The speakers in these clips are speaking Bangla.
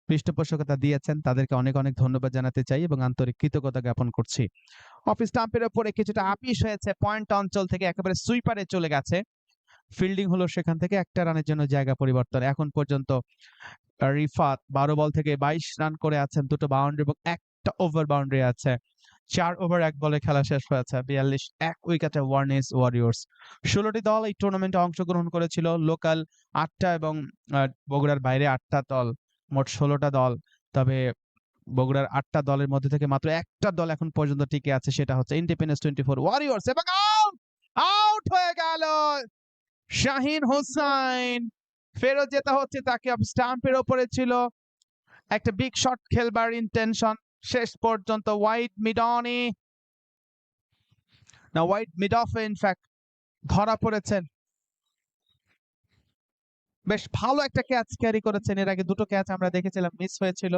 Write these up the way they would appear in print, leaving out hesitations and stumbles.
পৃষ্ঠপোষকতা দিয়েছেন তাদেরকে অনেক অনেক ধন্যবাদ জানাতে চাই এবং আন্তরিক কৃতজ্ঞতা জ্ঞাপন করছি। অফ স্টাম্পের উপরে কিছুটা আপিস হয়েছে, পয়েন্ট অঞ্চল থেকে একেবারে সুইপারে চলে গেছে। ফিল্ডিং হলো সেখান থেকে একটা রানের জন্য জায়গা পরিবর্তন। এখন পর্যন্ত রিফাত 12 বল থেকে 22 রান করে আছেন, দুটো বাউন্ডারি এবং একটা ওভার বাউন্ডারি আছে। 4 ওভার 1 বলে খেলা শেষ হয়েছে। 42 এক উইকেটে ওয়ার্নিস ওয়ারিয়র্স। 16টি দল এই টুর্নামেন্টে অংশগ্রহণ করেছিল। লোকাল 8টা এবং বগুড়ার বাইরে 8টা দল, মোট 16টা দল। তবে বগুড়ার 8টা দলের মধ্যে থেকে মাত্র একটা দল এখন পর্যন্ত টিকে আছে, সেটা হচ্ছে ইন্ডিপেন্ডেন্স 24 ওয়ারিয়র্স। এবং আউট হয়ে গেল শাহিন হোসাইন। ফেরত যেতে হচ্ছে তাকে। স্টাম্পের ওপরে ছিল একটা বিগ শট খেলবার ইন্টেনশন, শেষ পর্যন্ত ওয়াইড মিডনে না ওয়াইড মিড অফে ইনফ্যাক্ট ধরা পড়েছেন। বেশ ভালো একটা ক্যাচ ক্যারি করেছেন, এর আগে দুটো ক্যাচ আমরা দেখেছিলাম মিস হয়েছিল,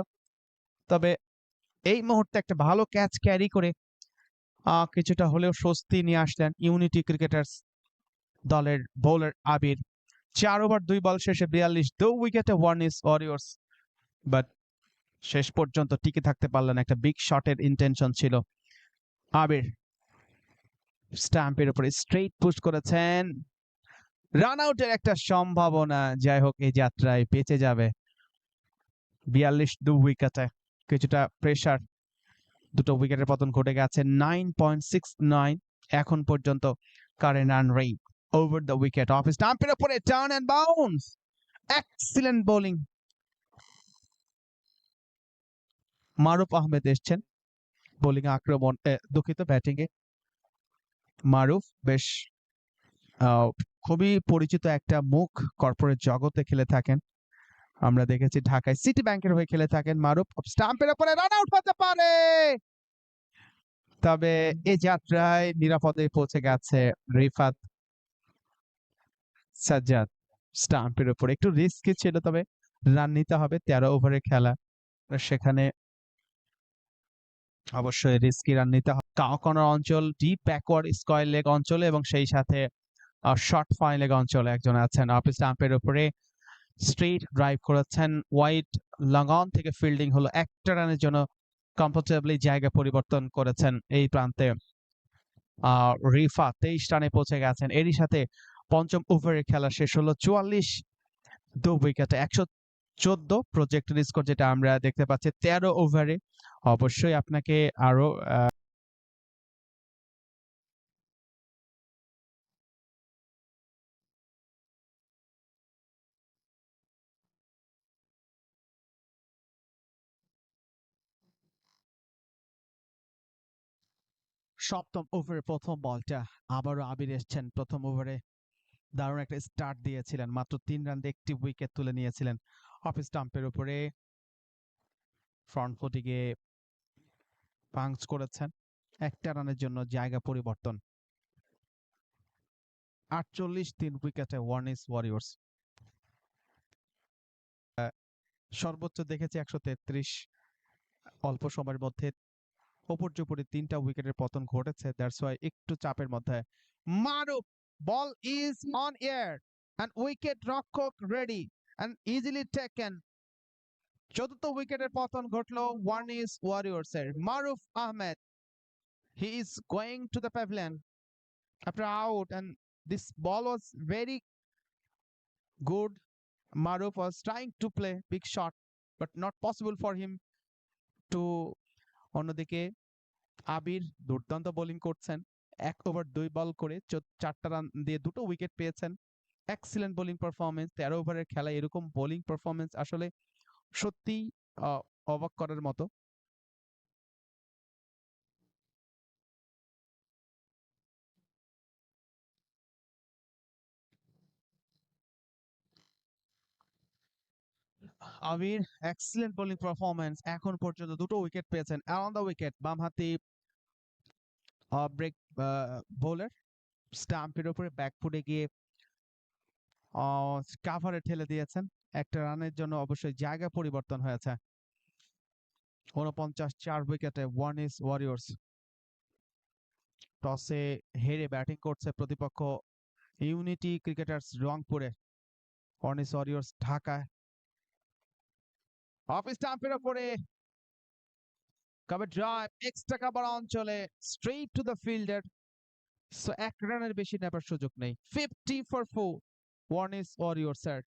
তবে এই মুহূর্তে একটা ভালো ক্যাচ ক্যারি করে কিছুটা হলেও স্বস্তি নিয়ে আসলেন ইউনিটি ক্রিকেটার্স দলের বোলার আবির। 4 ওভার 2 বল শেষে 42 2 উইকেটে ওয়ার্নিস ওয়ারিয়র্স, বাট শেষ পর্যন্ত টিকে থাকতে পারলেন। একটা বিগ শটের ইন্টেনশন ছিল আবির। স্টাম্পের উপরে স্ট্রেট পুশ করেছেন, রান আউটের একটা সম্ভাবনা। যাই হোক, এই যাত্রায় বেঁচে যাবে। 42 2 উইকেটে কিছুটা প্রেসার, দুটো উইকেটের পতন ঘটে গেছে। 9.69 এখন পর্যন্ত current run rate over the wicket. Off স্টাম্পের উপরে turn and bounce, excellent bowling. Maruf Ahmed এসছেন বোলিং আক্রমণ, দুঃখিত ব্যাটিং এ। মারুফ বেশ খুবই পরিচিত একটা মুখ, কর্পোরেট জগতে খেলে থাকেন। আমরা দেখেছি ঢাকায় সিটি ব্যাংকের হয়ে খেলে থাকেন মারুফ। স্টাম্পের উপরে রান আউট হতে পারে, তবে এই যাত্রায় নিরাপদে পৌঁছে গেছে রিফাত সাজ্জাদ। স্টাম্পের উপরে একটু রিস্কি ছিল, তবে রান নিতে হবে, 13 ওভারের খেলা, সেখানে অবশ্যই রিস্কি রান নিতে হবে। কর্নার অঞ্চল, ডিপ ব্যাকওয়ার্ড স্কয়ার লেগ অঞ্চলে এবং সেই সাথে শর্ট ফাইন লেগ অঞ্চলে একজন আছেন। অফ স্টাম্পের উপরে স্ট্রেট ড্রাইভ করেছেন, ওয়াইড লং অন থেকে ফিল্ডিং হলো, একটা রানের জন্য কমফোর্টেবলি জায়গা পরিবর্তন করেছেন এই প্রান্তে রিফাত। 23 রানে পৌঁছে গেছেন। এরই সাথে পঞ্চম ওভারের খেলা শেষ হলো। 44 2 উইকেটে 114 প্রজেক্টেড স্কোর, যেটা আমরা দেখতে পাচ্ছি 13 ওভারে। অবশ্যই আপনাকে আরো সপ্তম ওভারের প্রথম বলটা আবারও আবির এসছেন। প্রথম ওভারে দারুণ একটা স্টার্ট দিয়েছিলেন, মাত্র 3 রান দিয়ে একটি উইকেট তুলে নিয়েছিলেন। অফ স্টাম্পের উপরে ফ্রন্ট ফুটে গিয়ে পাঞ্চ করেছেন, একটা রানের জন্য জায়গা পরিবর্তন। 48 3 উইকেটে ওয়ার্নিস ওয়ারিয়র্স। সর্বোচ্চ দেখেছি 133, অল্প সময়ের মধ্যে উপর্যুপরি 3টা উইকেটের পতন ঘটেছে। দ্যাটস ওয়াই একটু চাপের মধ্যে। Maruf, ball is on air and wicket রক্ষক রেডি এন্ড ইজিলি টেকেন। চতুর্থ উইকেটের পতন ঘটলো ওয়ার্নিস ওয়ারিয়র্স এর। মারুফ Ahmed, he is going to the pavilion after out and this ball was very good. Maruf was trying to play big shot but not possible for him to. অন্যদিকে আবির দুর্দান্ত বোলিং করছেন, 1 ওভার 2 বল করে 4টা রান দিয়ে দুটো উইকেট পেয়েছেন। Excellent bowling performance. 13 ওভারের খেলায় এরকম বোলিং পারফরমেন্স আসলে সত্যি অবাক করার মতো। আবির এক্সিলেন্ট বোলিং পারফরমেন্স, এখন পর্যন্ত দুটো উইকেট পেয়েছেন। অন দ্য উইকেট বামহাতি ব্রেক বোলার, স্টাম্পের উপরে ব্যাক ফুটে গিয়ে কাভারে ঠেলে দিয়েছেন। একটা রানের জন্য অবশ্যই জায়গা পরিবর্তন হয়েছে। 49 4 উইকেটে ওয়ার্নিস ওয়ারিয়র্স। টসে হেরে ব্যাটিং করছে প্রতিপক্ষ ইউনিটি ক্রিকেটার্স রংপুরে। ওয়ার্নিস ওয়ারিয়র্স ঢাকায় অফ স্টাম্পের উপরে কভার ড্রাইভ এক্সট্রা কভার অঞ্চলে straight to the fielder. So 1 রানের বেশি নেবার সুযোগ নেই। 50 ফর 4 ওয়ার্নিস ওয়ারিয়র্স স্যার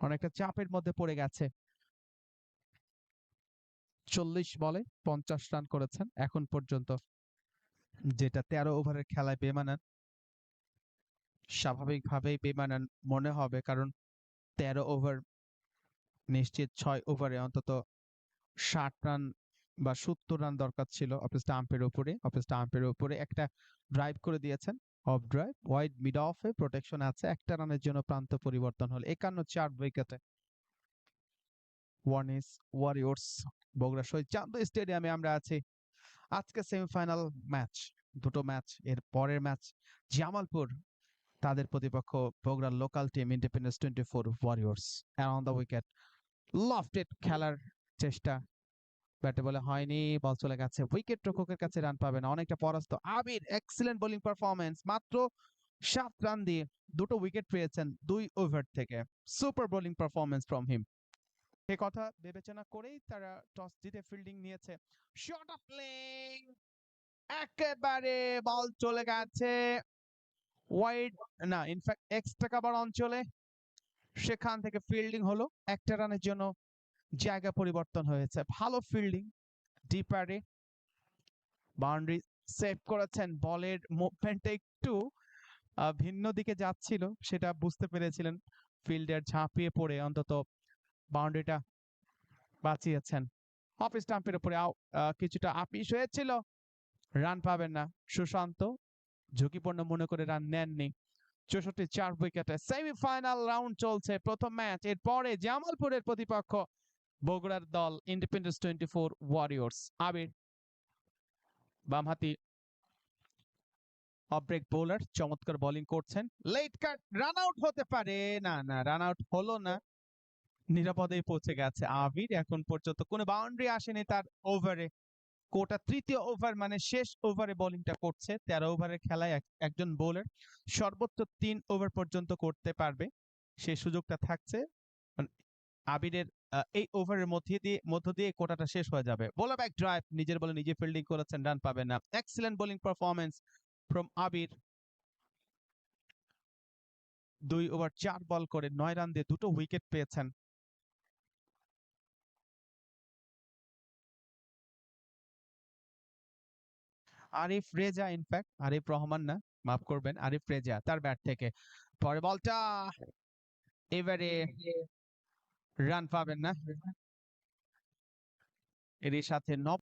অনেকটা চাপের মধ্যে পড়ে গেছে। 40 বলে 50 রান করেছেন এখন পর্যন্ত, যেটা 13 ওভারের খেলায় বেমানান। স্বাভাবিকভাবেই বেমানান মনে হবে, কারণ 13 ওভার নিশ্চিত 6 ওভারে অন্তত 60 রান বা 70 রান দরকার ছিল অফ স্টাম্পের উপরে। অফ স্টাম্পের উপরে একটা ড্রাইভ করে দিয়েছেন, অফ ড্রাইভ ওয়াইড মিড অফে প্রোটেকশন আছে, একটা রানের জন্য প্রান্ত পরিবর্তন হল 51 উইকেটে। ওয়ার্নিস ওয়ারিয়র্স বগুড়া শহীদ চান্দ স্টেডিয়ামে আমরা আছি। আজকে সেমিফাইনাল ম্যাচ, দুটো ম্যাচ, এর পরের ম্যাচ জামালপুর, তাদের প্রতিপক্ষ বগুড়ার local team independence 24 Warriors. Around the wicket lofted খেলার চেষ্টা, ব্যাটে বলে হয়নি, বল চলে গেছে উইকেট রক্ষকের কাছে, রান পাবে না, অনেকটা পরাস্ত। আবির এক্সিলেন্ট বোলিং পারফরম্যান্স, মাত্র 7 রান দিয়ে দুটো উইকেট পেয়েছেন 2 ওভার থেকে। Super bowling performance from him. এ কথা বিবেচনা করেই তারা টস জিতে ফিল্ডিং নিয়েছে। শট অফ প্লেইং, একেবারে বল চলে গেছে ওয়াইড, না ইনফ্যাক্ট এক্সট্রা কভার অঞ্চলে, সেখান থেকে ফিল্ডিং হলো, একটা রানের জন্য জায়গা পরিবর্তন হয়েছে। ভালো ফিল্ডিং, ডিপারে বাউন্ডারি সেভ করেছেন, বলের মুভমেন্টটা একটু ভিন্ন দিকে যাচ্ছিল, সেটা বুঝতে পেরেছিলেন, ফিল্ডার ঝাঁপিয়ে পড়ে অন্তত বাউন্ডারিটা বাঁচিয়েছেন। অফ স্টাম্পের উপরে কিছুটা আপিস হয়েছিল, রান পাবেন না। সুশান্ত ঝুঁকিপূর্ণ মনে করে রান নেননি। 64 4 উইকেটে সেমিফাইনাল রাউন্ড চলছে, প্রথম ম্যাচ। এরপরে জামালপুরের প্রতিপক্ষ বগুড়ার দল ইন্ডিপেন্ডেন্স 24 ওয়ারিয়র্স। আবির বামহাতি অফ ব্রেক বোলার, চমৎকার বোলিং করছেন। লেট কাট, রান আউট হতে পারে, না না রান আউট হলো না, নিরাপদেই পৌঁছে গেছে আবির। এখন পর্যন্ত কোনো বাউন্ডারি আসেনি তার ওভারে। কোটা তৃতীয় ওভার মানে শেষ ওভারে বোলিংটা করছে। 13 ওভারের খেলায় একজন বোলার সর্বোচ্চ 3 ওভার পর্যন্ত করতে পারবে, সেই সুযোগটা থাকছে। আবিরের এই ওভারের মধ্য দিয়ে কোটাটা শেষ হয়ে যাবে। বোলার ব্যাক ড্রাইভ, নিজের বলে নিজে ফিল্ডিং করেছেন, রান পাবেন না। Excellent bowling performance from Abir. 2 over 4 বল করে 9 রান দিয়ে দুটো উইকেট পেয়েছেন। আরিফ রেজা, ইনফ্যাক্ট আরিফ রহমান না, মাফ করবেন, আরিফ রেজা তার ব্যাট থেকে। পরে বলটা এবারে রান পাবেন না, এরই সাথে